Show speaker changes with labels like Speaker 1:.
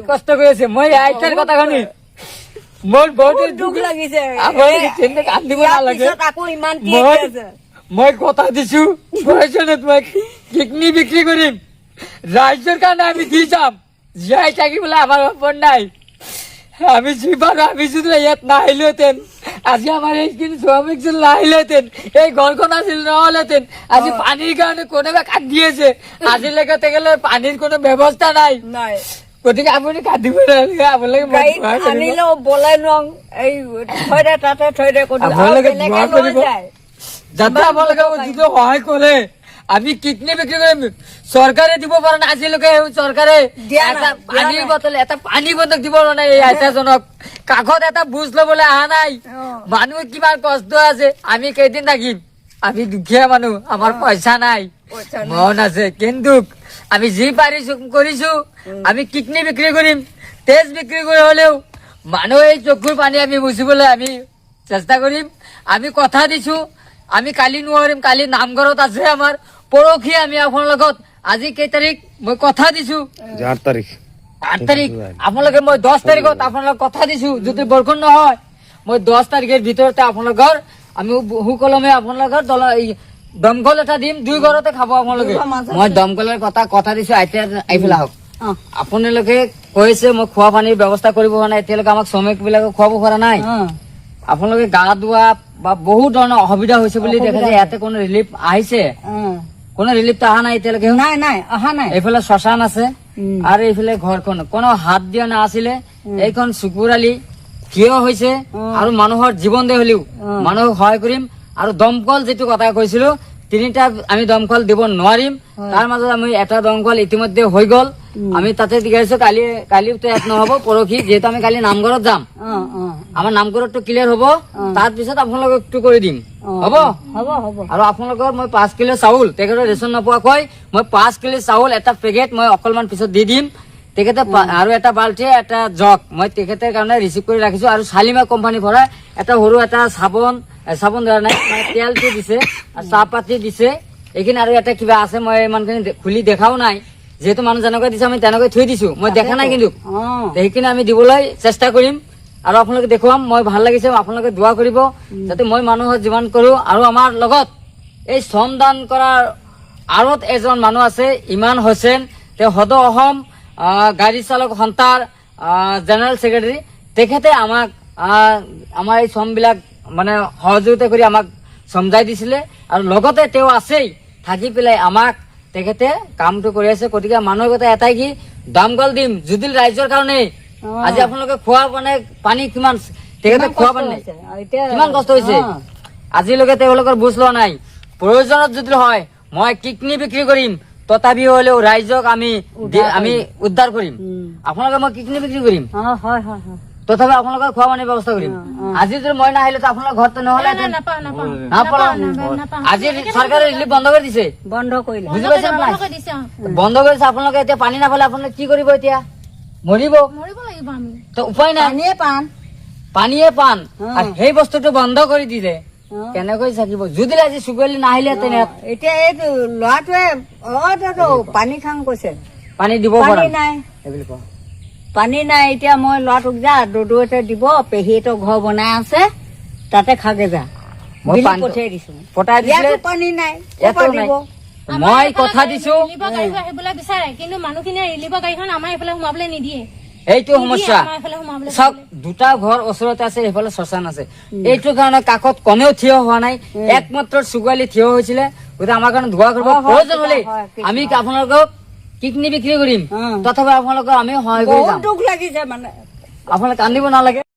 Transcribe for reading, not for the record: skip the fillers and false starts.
Speaker 1: কষ্ট কৰিছে মই আইতাৰ কথা শুনি মোৰ বহুত দুখ লাগিছে কান্দিব নালাগে মই কথা দিছো মই কিডনি বিক্ৰী কৰিম ৰাইজৰ কাৰণে আমি দি যাম জীয়াই থাকিবলৈ আমাৰ ওপৰত নাই আমি যি পাৰো আমি যদি ইয়াত নাহিলোহেঁতেন আজি আমাৰ এইখিনি শ্ৰমিক যদি নাহিলেহেঁতেন এই ঘৰখন আছিল নহলেহেঁতেন আজি পানীৰ কাৰণে কোনোবা কান্দি আছে আজিলৈকে তেখেতে পানীৰ কোনো ব্যৱস্থা নাই গতিকে আপুনি কান্দিব নালাগে আপোনালোকে
Speaker 2: বলাই নং এই থৈ দে তাতে থৈ দে
Speaker 1: যাতে আপোনালোকে যিটো সহায় কৰে আমি কিডনি বিক্ৰী কৰিম চৰকাৰে দিব পৰা নাই আজিলৈকে চৰকাৰে পানীৰ বটল এটা পানী বটল দিব পৰা নাই এই আইতাজনক কাষত এটা বুজ লবলৈ অহা নাই মানুহ কিমান কষ্ট আছে আমি কেইদিন থাকিম আমি দুখীয়া মানুহ আমাৰ পইচা নাই মন আছে কিন্তু আমি যি পাৰিছো কৰিছো আমি কিডনি বিক্ৰী কৰিম তেজ বিক্ৰী কৰি হলেও মানুহ এই চকুৰ পানী আমি মুচিবলৈ আমি চেষ্টা কৰিম আমি কথা দিছো আমি কালি নোৱাৰিম কালি নামঘৰত আছে আমাৰ পৰহি আমি আপোনাৰ লগত আজি কেই তাৰিখ মই কথা দিছো
Speaker 3: 8 তাৰিখ
Speaker 1: আপোনালোকে মই 10 তাৰিখত আপোনালোক কথা দিছো যদি বৰষুণ নহয় মই 10 তাৰিখৰ ভিতৰতে আপোনালোকৰ আমি সুকলমে আপোনালোকৰ দমকল এটা দিম 2 ঘৰতে খাব আপোনালোকে মই দমকলৰ কথা দিছো আইফেলা হওক আপোনালোকে কৈছে মই খোৱা পানীৰ ব্যৱস্থা কৰিব পৰা নাই এতিয়ালৈকে আমাক শ্ৰমিক বিলাকক খুৱাব পৰা নাই আপোনালোকে গা ধোৱা বা বহুত ধৰণৰ অসুবিধা হৈছে বুলি দেখা যায় ইয়াতে কোনো ৰিলিফ আহিছে কোনো ৰিলিফ অহা নাই এতিয়ালৈকে
Speaker 2: নাই অহা নাই
Speaker 1: এইফালে শ্মশান আছে আৰু এইফালে ঘৰখন কোনো হাত দিয়া নাছিলে এইখন চুকুৰালি থিয় হৈছে আৰু মানুহৰ জীৱন দে হলেও মানুহক সহায় কৰিম আৰু দমকল যিটো কথা কৈছিলো 3টা আমি দমকল দিব নোৱাৰিম তাৰ মাজত আমি এটা দমকল ইতিমধ্যে হৈ গল আমি তাতে দিগাইছো কালিতো এক নহব পৰহি যেহেতু আমি কালি নামঘৰত যাম আমাৰ নামঘৰতটো ক্লিয়াৰ হব তাৰ পিছত আপোনালোকক একটু কৰি দিম হব আৰু আপোনালোকৰ মই 5 কিলো চাউল তেখেতৰ ৰেচন নপোৱাকৈ মই 5 কিলো চাউল এটা পেকেট মই অকলমান পিছত দি দিম তেখেতে আৰু এটা বাল্টি এটা জগ মই তেখেতৰ কাৰণে ৰিচিভ কৰি ৰাখিছো আৰু শালিমা কোম্পানী পৰা এটা সৰু এটা চাবোন ধৰা নাই তেলটো দিছে আৰু চাহপাতি দিছে এইখিনি আৰু এটা কিবা আছে মই ইমানখিনি খুলি দেখাও নাই যেহেতু মানুহ যেনেকৈ দিছে আমি তেনেকৈ থৈ দিছো মই দেখা নাই কিন্তু সেইখিনি আমি দিবলৈ চেষ্টা কৰিম আৰু আপোনালোকে দেখুৱাম মই ভাল লাগিছে আপোনালোকে দোৱা কৰিব যাতে মই মানুহৰ যিমান কৰো আৰু আমাৰ লগত এই শ্ৰমদান কৰাৰ আঁৰত এজন মানুহ আছে ইমান হোসেন তেওঁ সদৌ অসম গাড়ী চালক সন্থাৰ জেনেৰেল ছেক্ৰেটাৰী তেখেতে আমাক আমাৰ এই শ্ৰমবিলাক মানে সহযোগিতা কৰি আমাক সমজাই দিছিলে আৰু লগতে তেওঁ আছেই থাকি পেলাই আমাক তেখেতে কামটো কৰি আছে গতিকে মানুহৰ কথা এটাই কি দমকল দিম যদি ৰাইজৰ কাৰণে আজি আপোনালোকে খোৱা মানে পানী কিমান তেখেতে খোৱা পানী নাই কিমান কষ্ট হৈছে আজিলৈকে তেওঁলোকৰ বুজ লোৱা নাই প্ৰয়োজনত যদি হয় মই কিডনি বিক্ৰী কৰিম তথাপি হলেও ৰাইজক আমি উদ্ধাৰ কৰিম আপোনালোকে মই কিডনি বিক্ৰী কৰিম তথাপি আপোনালোকৰ খোৱা পানীৰ ব্যৱস্থা কৰিম আজি যদি মই নাহিলে তো আপোনালোকৰ ঘৰতে নহলে আজি চৰকাৰে ৰিলিফ বন্ধ কৰি দিছে বুজি পাইছে বন্ধ কৰিছে আপোনালোকে এতিয়া পানী নাপালে আপোনালোকে কি কৰিব এতিয়া মৰিব তো উপায় নাই পানীয়ে পান আৰু সেই বস্তুটো বন্ধ কৰি দিলে কেনেকৈ থাকিব যদি আজি চুকুৱালি নাহিলেহেঁতেন
Speaker 2: এতিয়া এই ল'ৰাটোৱে পানী খাং কৈছে
Speaker 1: পানী দিব
Speaker 2: নাই পানী নাই এতিয়া মই ল'ৰাটোক যা দৌৰতে দিব পেহীটো ঘৰ বনাই আছে তাতে খাগে যা পঠিয়াই দিছো পানী নাই
Speaker 1: মই কথা দিছো
Speaker 4: কিন্তু মানুহখিনিয়ে ৰিলিফৰ গাড়ীখন আমাৰ এইফালে সোমাবলৈ নিদিয়ে
Speaker 1: এইটো সমস্যা চাওক 2টা ঘৰ ওচৰতে আছে এইফালে শ্মশান আছে এইটো কাৰণে কাষত কমেও থিয় হোৱা নাই একমাত্ৰ চুকুৱালি থিয় হৈছিলে গতিকে আমাৰ কাৰণে ধোৱা কৰিব প্ৰয়োজন হলে আমি আপোনালোকক কিডনি বিক্ৰী কৰিম তথাপি আপোনালোকক আমি সহায় কৰি যাম
Speaker 2: দুখ লাগিছে মানে
Speaker 1: আপোনালোকে কান্দিব নালাগে